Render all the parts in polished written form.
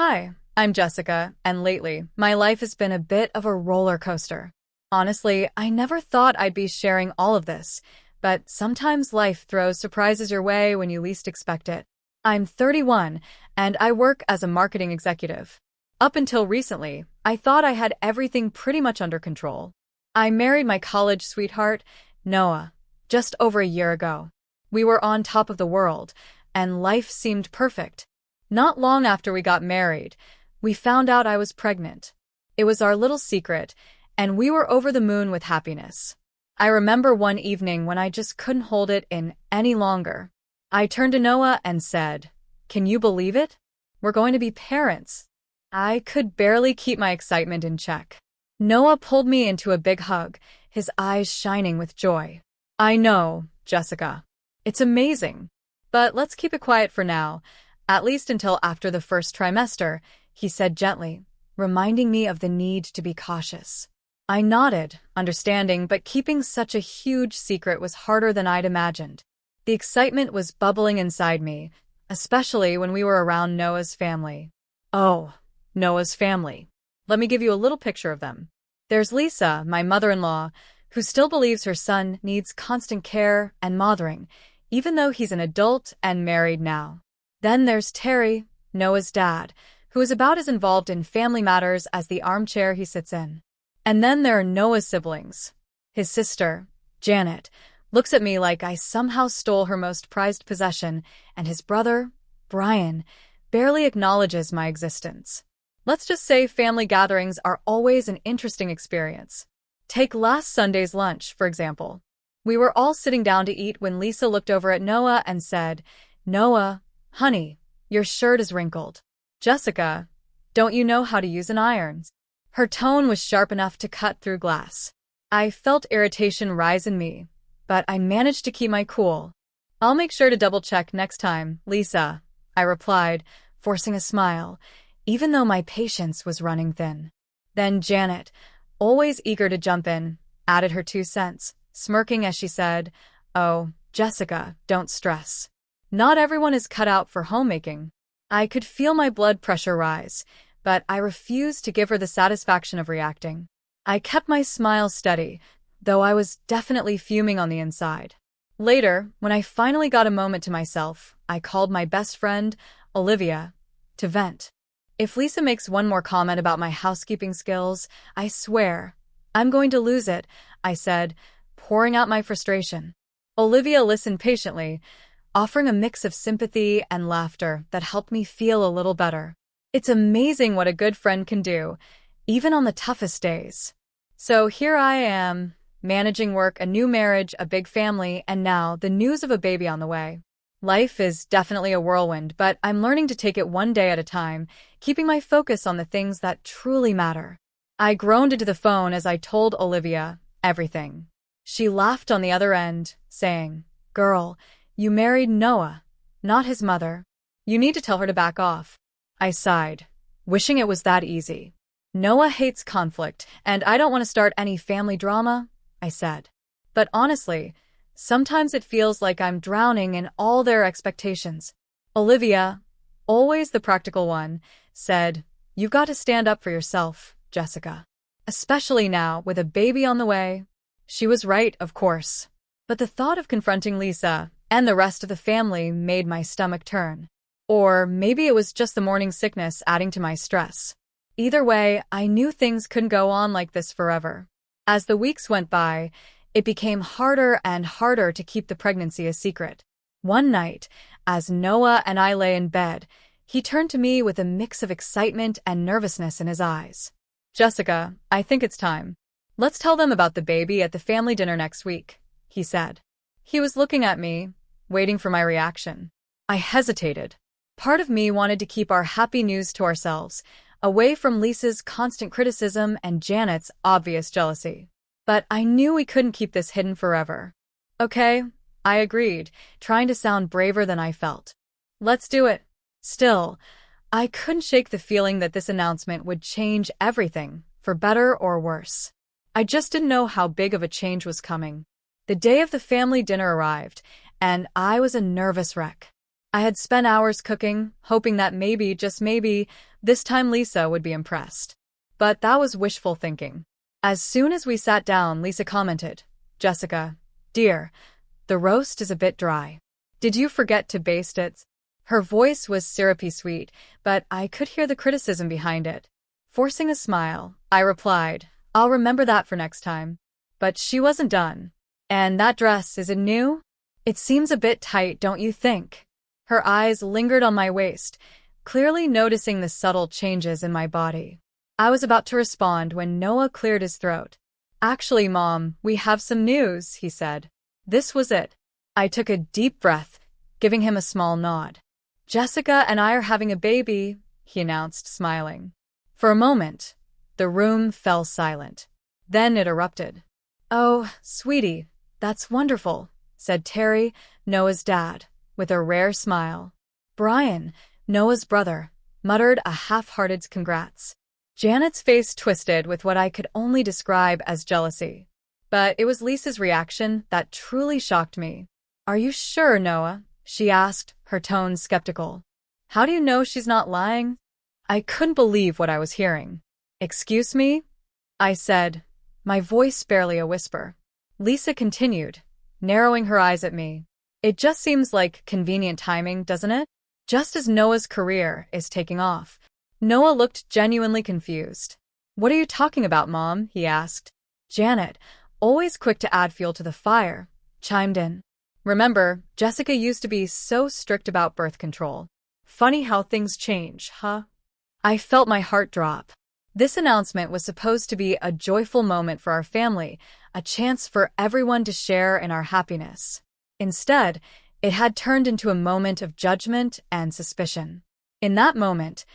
Hi, I'm Jessica, and lately, my life has been a bit of a roller coaster. Honestly, I never thought I'd be sharing all of this, but sometimes life throws surprises your way when you least expect it. I'm 31, and I work as a marketing executive. Up until recently, I thought I had everything pretty much under control. I married my college sweetheart, Noah, just over a year ago. We were on top of the world, and life seemed perfect. Not long after we got married, we found out I was pregnant. It was our little secret, and we were over the moon with happiness. I remember one evening when I just couldn't hold it in any longer. I turned to Noah and said, "Can you believe it? We're going to be parents." I could barely keep my excitement in check. Noah pulled me into a big hug, his eyes shining with joy. "I know, Jessica. It's amazing. But let's keep it quiet for now. At least until after the first trimester," he said gently, reminding me of the need to be cautious. I nodded, understanding, but keeping such a huge secret was harder than I'd imagined. The excitement was bubbling inside me, especially when we were around Noah's family. Oh, Noah's family. Let me give you a little picture of them. There's Lisa, my mother-in-law, who still believes her son needs constant care and mothering, even though he's an adult and married now. Then there's Terry, Noah's dad, who is about as involved in family matters as the armchair he sits in. And then there are Noah's siblings. His sister, Janet, looks at me like I somehow stole her most prized possession, and his brother, Brian, barely acknowledges my existence. Let's just say family gatherings are always an interesting experience. Take last Sunday's lunch, for example. We were all sitting down to eat when Lisa looked over at Noah and said, "Noah, honey, your shirt is wrinkled. Jessica, don't you know how to use an iron?" Her tone was sharp enough to cut through glass. I felt irritation rise in me, but I managed to keep my cool. "I'll make sure to double-check next time, Lisa," I replied, forcing a smile, even though my patience was running thin. Then Janet, always eager to jump in, added her 2 cents, smirking as she said, "Oh, Jessica, don't stress. Not everyone is cut out for homemaking." I could feel my blood pressure rise, but I refused to give her the satisfaction of reacting. I kept my smile steady, though I was definitely fuming on the inside. Later, when I finally got a moment to myself, I called my best friend, Olivia, to vent. "If Lisa makes one more comment about my housekeeping skills, I swear, I'm going to lose it," I said, pouring out my frustration. Olivia listened patiently, offering a mix of sympathy and laughter that helped me feel a little better. It's amazing what a good friend can do, even on the toughest days. So here I am, managing work, a new marriage, a big family, and now the news of a baby on the way. Life is definitely a whirlwind, but I'm learning to take it one day at a time, keeping my focus on the things that truly matter. I groaned into the phone as I told Olivia everything. She laughed on the other end, saying, "Girl, you married Noah, not his mother. You need to tell her to back off." I sighed, wishing it was that easy. "Noah hates conflict, and I don't want to start any family drama," I said. But honestly, sometimes it feels like I'm drowning in all their expectations. Olivia, always the practical one, said, "You've got to stand up for yourself, Jessica. Especially now, with a baby on the way." She was right, of course. But the thought of confronting Lisa and the rest of the family made my stomach turn. Or maybe it was just the morning sickness adding to my stress. Either way, I knew things couldn't go on like this forever. As the weeks went by, it became harder and harder to keep the pregnancy a secret. One night, as Noah and I lay in bed, he turned to me with a mix of excitement and nervousness in his eyes. "Jessica, I think it's time. Let's tell them about the baby at the family dinner next week," he said. He was looking at me, waiting for my reaction. I hesitated. Part of me wanted to keep our happy news to ourselves, away from Lisa's constant criticism and Janet's obvious jealousy. But I knew we couldn't keep this hidden forever. "Okay," I agreed, trying to sound braver than I felt. "Let's do it." Still, I couldn't shake the feeling that this announcement would change everything, for better or worse. I just didn't know how big of a change was coming. The day of the family dinner arrived, and I was a nervous wreck. I had spent hours cooking, hoping that maybe, just maybe, this time Lisa would be impressed. But that was wishful thinking. As soon as we sat down, Lisa commented, "Jessica, dear, the roast is a bit dry. Did you forget to baste it?" Her voice was syrupy sweet, but I could hear the criticism behind it. Forcing a smile, I replied, "I'll remember that for next time." But she wasn't done. "And that dress, is it new? It seems a bit tight, don't you think?" Her eyes lingered on my waist, clearly noticing the subtle changes in my body. I was about to respond when Noah cleared his throat. "Actually, Mom, we have some news," he said. This was it. I took a deep breath, giving him a small nod. "Jessica and I are having a baby," he announced, smiling. For a moment, the room fell silent. Then it erupted. "Oh, sweetie, that's wonderful," said Terry, Noah's dad, with a rare smile. Brian, Noah's brother, muttered a half-hearted congrats. Janet's face twisted with what I could only describe as jealousy. But it was Lisa's reaction that truly shocked me. "Are you sure, Noah?" she asked, her tone skeptical. "How do you know she's not lying?" I couldn't believe what I was hearing. "Excuse me?" I said, my voice barely a whisper. Lisa continued, narrowing her eyes at me. "It just seems like convenient timing, doesn't it? Just as Noah's career is taking off." Noah looked genuinely confused. "What are you talking about, Mom?" he asked. Janet, always quick to add fuel to the fire, chimed in. "Remember, Jessica used to be so strict about birth control. Funny how things change, huh?" I felt my heart drop. This announcement was supposed to be a joyful moment for our family, a chance for everyone to share in our happiness. Instead, it had turned into a moment of judgment and suspicion. In that moment,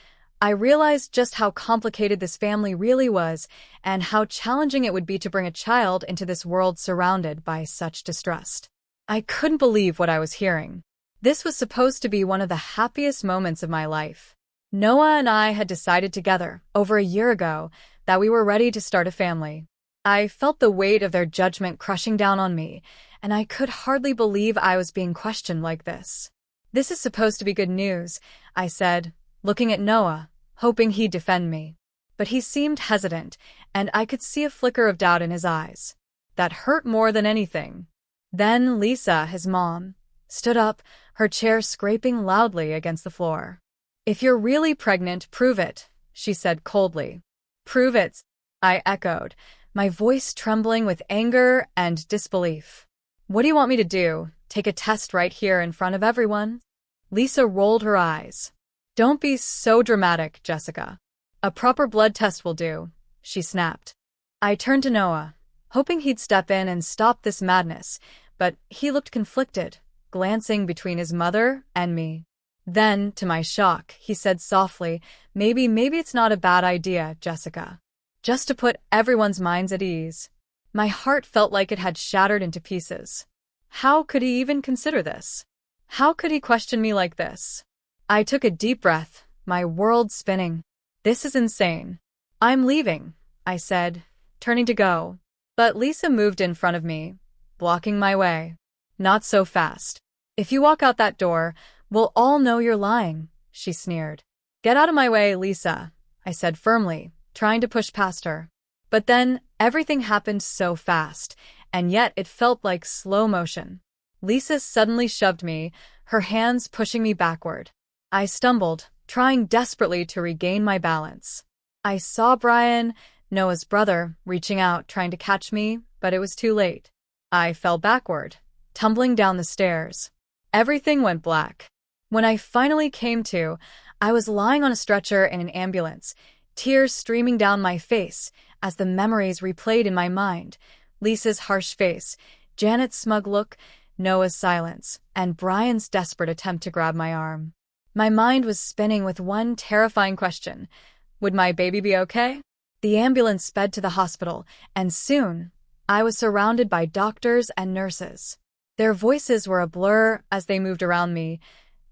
I realized just how complicated this family really was and how challenging it would be to bring a child into this world surrounded by such distrust. I couldn't believe what I was hearing. This was supposed to be one of the happiest moments of my life. Noah and I had decided together, over a year ago, that we were ready to start a family. I felt the weight of their judgment crushing down on me, and I could hardly believe I was being questioned like this. "This is supposed to be good news," I said, looking at Noah, hoping he'd defend me. But he seemed hesitant, and I could see a flicker of doubt in his eyes. That hurt more than anything. Then Lisa, his mom, stood up, her chair scraping loudly against the floor. "If you're really pregnant, prove it," she said coldly. "Prove it," I echoed, my voice trembling with anger and disbelief. "What do you want me to do? Take a test right here in front of everyone?" Lisa rolled her eyes. "Don't be so dramatic, Jessica. A proper blood test will do," she snapped. I turned to Noah, hoping he'd step in and stop this madness, but he looked conflicted, glancing between his mother and me. Then, to my shock, he said softly, maybe it's not a bad idea, Jessica. Just to put everyone's minds at ease." My heart felt like it had shattered into pieces. How could he even consider this? How could he question me like this? I took a deep breath, my world spinning. "This is insane. I'm leaving," I said, turning to go. But Lisa moved in front of me, blocking my way. "Not so fast. If you walk out that door, we'll all know you're lying," she sneered. "Get out of my way, Lisa," I said firmly, trying to push past her. But then, everything happened so fast, and yet it felt like slow motion. Lisa suddenly shoved me, her hands pushing me backward. I stumbled, trying desperately to regain my balance. I saw Brian, Noah's brother, reaching out, trying to catch me, but it was too late. I fell backward, tumbling down the stairs. Everything went black. When I finally came to, I was lying on a stretcher in an ambulance, tears streaming down my face as the memories replayed in my mind. Lisa's harsh face, Janet's smug look, Noah's silence, and Brian's desperate attempt to grab my arm. My mind was spinning with one terrifying question. Would my baby be okay? The ambulance sped to the hospital, and soon, I was surrounded by doctors and nurses. Their voices were a blur as they moved around me,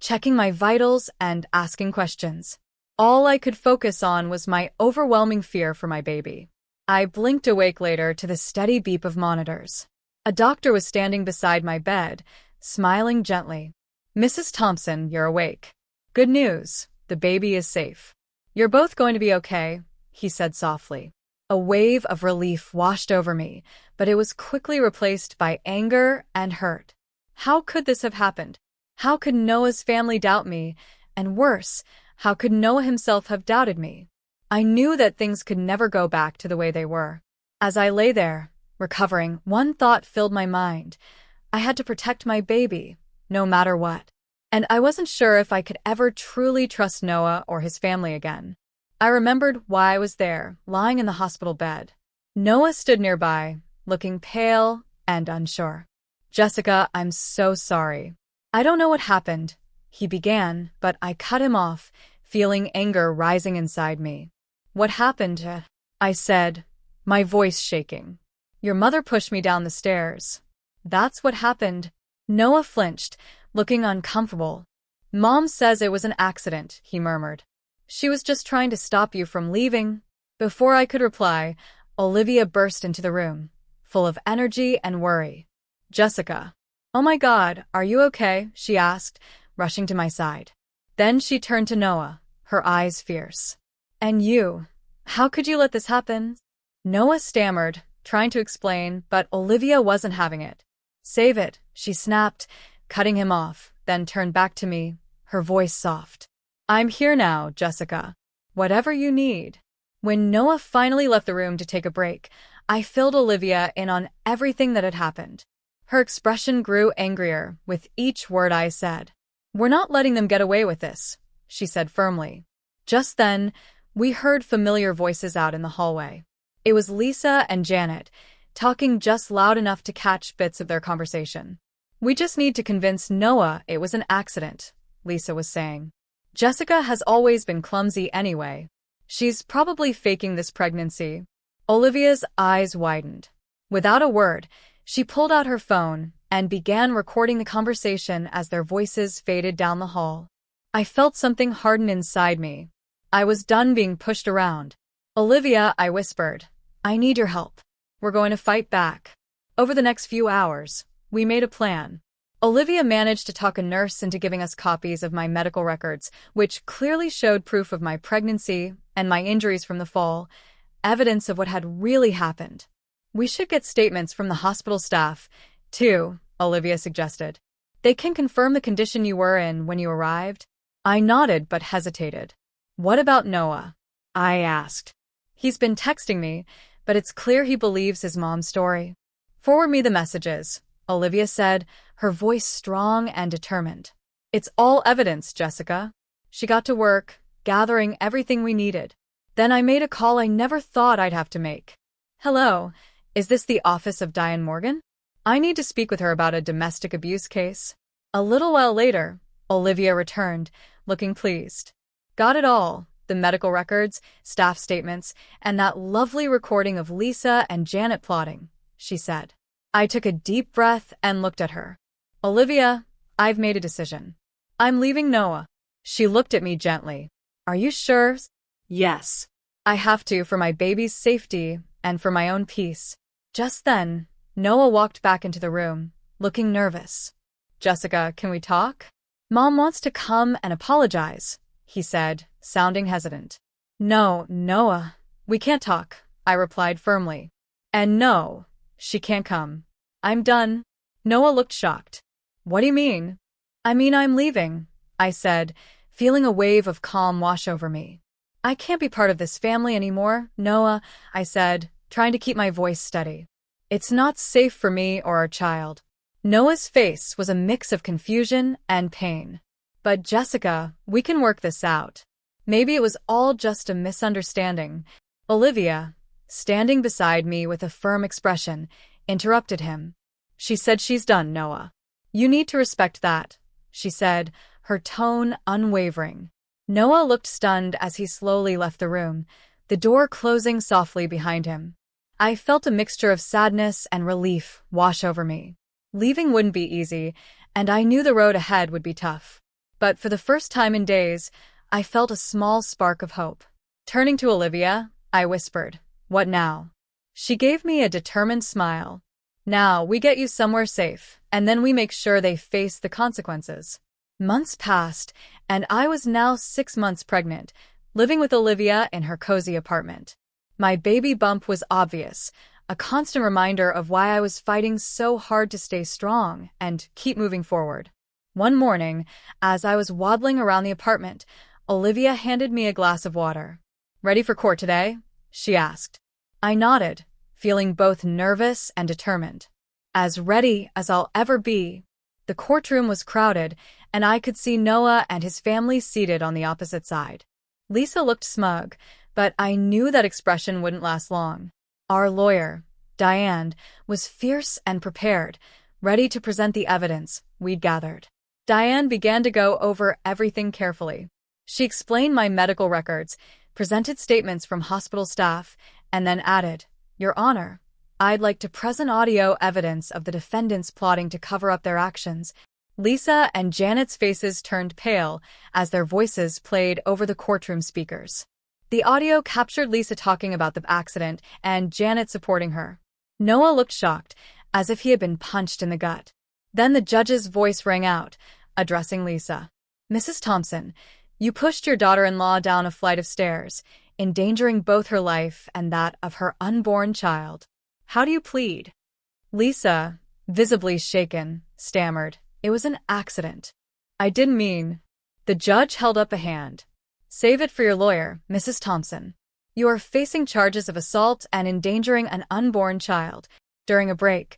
checking my vitals and asking questions. All I could focus on was my overwhelming fear for my baby. I blinked awake later to the steady beep of monitors. A doctor was standing beside my bed, smiling gently. Mrs. Thompson, you're awake. Good news, the baby is safe. You're both going to be okay, he said softly. A wave of relief washed over me, but it was quickly replaced by anger and hurt. How could this have happened? How could Noah's family doubt me? And worse, how could Noah himself have doubted me? I knew that things could never go back to the way they were. As I lay there, recovering, one thought filled my mind. I had to protect my baby, no matter what. And I wasn't sure if I could ever truly trust Noah or his family again. I remembered why I was there, lying in the hospital bed. Noah stood nearby, looking pale and unsure. Jessica, I'm so sorry. I don't know what happened, he began, but I cut him off, feeling anger rising inside me. What happened? I said, my voice shaking. Your mother pushed me down the stairs. That's what happened. Noah flinched, looking uncomfortable. Mom says it was an accident, he murmured. She was just trying to stop you from leaving. Before I could reply, Olivia burst into the room, full of energy and worry. Jessica. Oh my God, are you okay? She asked, rushing to my side. Then she turned to Noah, her eyes fierce. And you? How could you let this happen? Noah stammered, trying to explain, but Olivia wasn't having it. Save it, she snapped, cutting him off, then turned back to me, her voice soft. I'm here now, Jessica. Whatever you need. When Noah finally left the room to take a break, I filled Olivia in on everything that had happened. Her expression grew angrier with each word I said. We're not letting them get away with this, she said firmly. Just then, we heard familiar voices out in the hallway. It was Lisa and Janet, talking just loud enough to catch bits of their conversation. We just need to convince Noah it was an accident, Lisa was saying. Jessica has always been clumsy anyway. She's probably faking this pregnancy. Olivia's eyes widened. Without a word, she pulled out her phone and began recording the conversation as their voices faded down the hall. I felt something harden inside me. I was done being pushed around. Olivia, I whispered, I need your help. We're going to fight back. Over the next few hours, we made a plan. Olivia managed to talk a nurse into giving us copies of my medical records, which clearly showed proof of my pregnancy and my injuries from the fall, evidence of what had really happened. We should get statements from the hospital staff, too, Olivia suggested. They can confirm the condition you were in when you arrived. I nodded but hesitated. What about Noah? I asked. He's been texting me, but it's clear he believes his mom's story. Forward me the messages, Olivia said, her voice strong and determined. It's all evidence, Jessica. She got to work, gathering everything we needed. Then I made a call I never thought I'd have to make. Hello, is this the office of Diane Morgan? I need to speak with her about a domestic abuse case. A little while later, Olivia returned, looking pleased. Got it all, the medical records, staff statements, and that lovely recording of Lisa and Janet plotting, she said. I took a deep breath and looked at her. Olivia, I've made a decision. I'm leaving Noah. She looked at me gently. Are you sure? Yes. I have to for my baby's safety and for my own peace. Just then, Noah walked back into the room, looking nervous. Jessica, can we talk? Mom wants to come and apologize, he said, sounding hesitant. No, Noah, we can't talk, I replied firmly. And no, she can't come. I'm done. Noah looked shocked. What do you mean? I mean I'm leaving, I said, feeling a wave of calm wash over me. I can't be part of this family anymore, Noah, I said, trying to keep my voice steady. It's not safe for me or our child. Noah's face was a mix of confusion and pain. But Jessica, we can work this out. Maybe it was all just a misunderstanding. Olivia, standing beside me with a firm expression, interrupted him. She said she's done, Noah. You need to respect that, she said, her tone unwavering. Noah looked stunned as he slowly left the room, the door closing softly behind him. I felt a mixture of sadness and relief wash over me. Leaving wouldn't be easy, and I knew the road ahead would be tough. But for the first time in days, I felt a small spark of hope. Turning to Olivia, I whispered, "What now?" She gave me a determined smile. "Now we get you somewhere safe, and then we make sure they face the consequences." Months passed, and I was now 6 months pregnant, living with Olivia in her cozy apartment. My baby bump was obvious, a constant reminder of why I was fighting so hard to stay strong and keep moving forward. One morning, as I was waddling around the apartment, Olivia handed me a glass of water. "Ready for court today?" she asked. I nodded, feeling both nervous and determined. As ready as I'll ever be. The courtroom was crowded, and I could see Noah and his family seated on the opposite side. Lisa looked smug, but I knew that expression wouldn't last long. Our lawyer, Diane, was fierce and prepared, ready to present the evidence we'd gathered. Diane began to go over everything carefully. She explained my medical records, presented statements from hospital staff, and then added, "Your Honor, I'd like to present audio evidence of the defendants plotting to cover up their actions." Lisa and Janet's faces turned pale as their voices played over the courtroom speakers. The audio captured Lisa talking about the accident and Janet supporting her. Noah looked shocked, as if he had been punched in the gut. Then the judge's voice rang out, addressing Lisa. "Mrs. Thompson, you pushed your daughter-in-law down a flight of stairs, endangering both her life and that of her unborn child. How do you plead?" Lisa, visibly shaken, stammered, "It was an accident. I didn't mean." The judge held up a hand. "Save it for your lawyer, Mrs. Thompson. You are facing charges of assault and endangering an unborn child." During a break,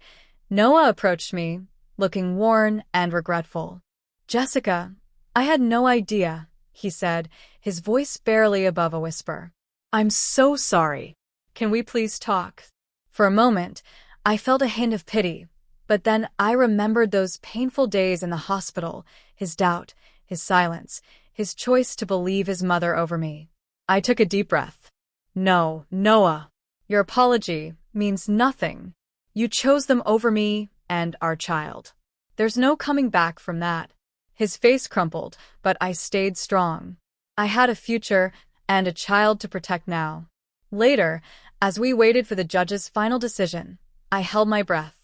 Noah approached me, looking worn and regretful. "Jessica, I had no idea," he said, his voice barely above a whisper. "I'm so sorry. Can we please talk?" For a moment, I felt a hint of pity, but then I remembered those painful days in the hospital, his doubt, his silence, his choice to believe his mother over me. I took a deep breath. "No, Noah, your apology means nothing. You chose them over me and our child. There's no coming back from that." His face crumpled, but I stayed strong. I had a future and a child to protect now. Later, as we waited for the judge's final decision, I held my breath.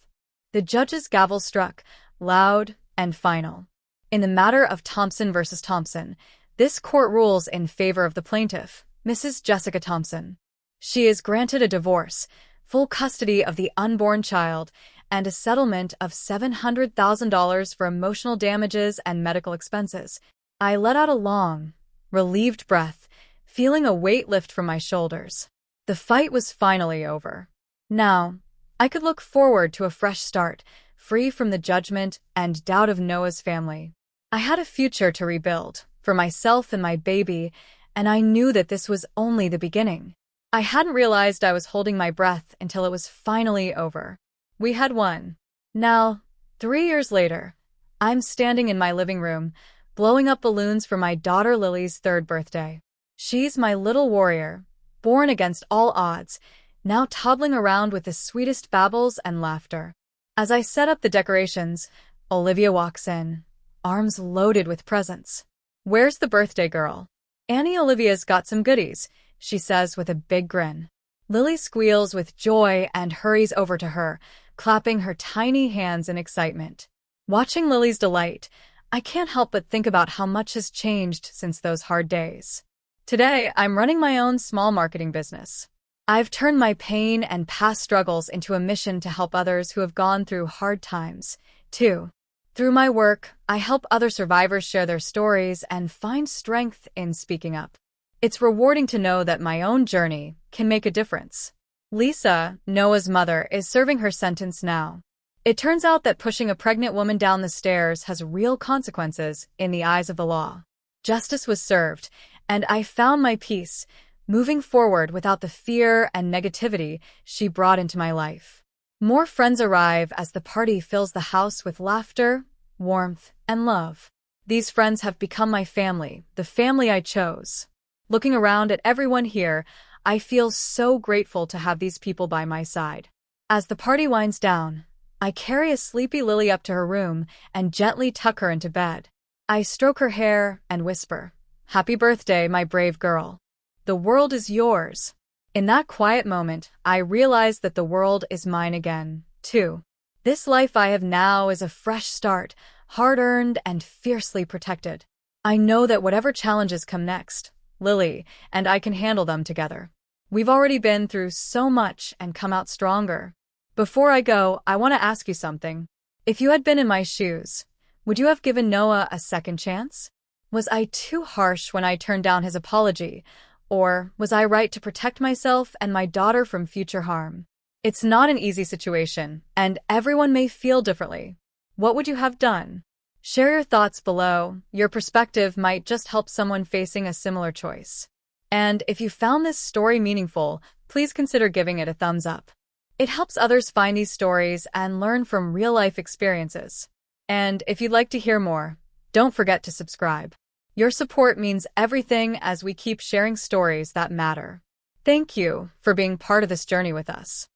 The judge's gavel struck, loud and final. In the matter of Thompson versus Thompson, this court rules in favor of the plaintiff, Mrs. Jessica Thompson. She is granted a divorce, full custody of the unborn child, and a settlement of $700,000 for emotional damages and medical expenses. I let out a long, relieved breath, feeling a weight lift from my shoulders. The fight was finally over. Now, I could look forward to a fresh start, free from the judgment and doubt of Noah's family. I had a future to rebuild, for myself and my baby, and I knew that this was only the beginning. I hadn't realized I was holding my breath until it was finally over. We had won. Now, 3 years later, I'm standing in my living room, blowing up balloons for my daughter Lily's 3rd birthday. She's my little warrior, born against all odds, now toddling around with the sweetest babbles and laughter. As I set up the decorations, Olivia walks in, arms loaded with presents. "Where's the birthday girl?" "Annie Olivia's got some goodies," she says with a big grin. Lily squeals with joy and hurries over to her, clapping her tiny hands in excitement. Watching Lily's delight, I can't help but think about how much has changed since those hard days. Today, I'm running my own small marketing business. I've turned my pain and past struggles into a mission to help others who have gone through hard times, too. Through my work, I help other survivors share their stories and find strength in speaking up. It's rewarding to know that my own journey can make a difference. Lisa, Noah's mother, is serving her sentence now. It turns out that pushing a pregnant woman down the stairs has real consequences in the eyes of the law. Justice was served, and I found my peace, moving forward without the fear and negativity she brought into my life. More friends arrive as the party fills the house with laughter, warmth, and love. These friends have become my family, the family I chose. Looking around at everyone here, I feel so grateful to have these people by my side. As the party winds down, I carry a sleepy Lily up to her room and gently tuck her into bed. I stroke her hair and whisper, "Happy birthday, my brave girl. The world is yours." In that quiet moment, I realize that the world is mine again, too. This life I have now is a fresh start, hard-earned and fiercely protected. I know that whatever challenges come next, Lily and I can handle them together. We've already been through so much and come out stronger. Before I go, I want to ask you something. If you had been in my shoes, would you have given Noah a second chance? Was I too harsh when I turned down his apology, or was I right to protect myself and my daughter from future harm? It's not an easy situation, and everyone may feel differently. What would you have done? Share your thoughts below. Your perspective might just help someone facing a similar choice. And if you found this story meaningful, please consider giving it a thumbs up. It helps others find these stories and learn from real-life experiences. And if you'd like to hear more, don't forget to subscribe. Your support means everything as we keep sharing stories that matter. Thank you for being part of this journey with us.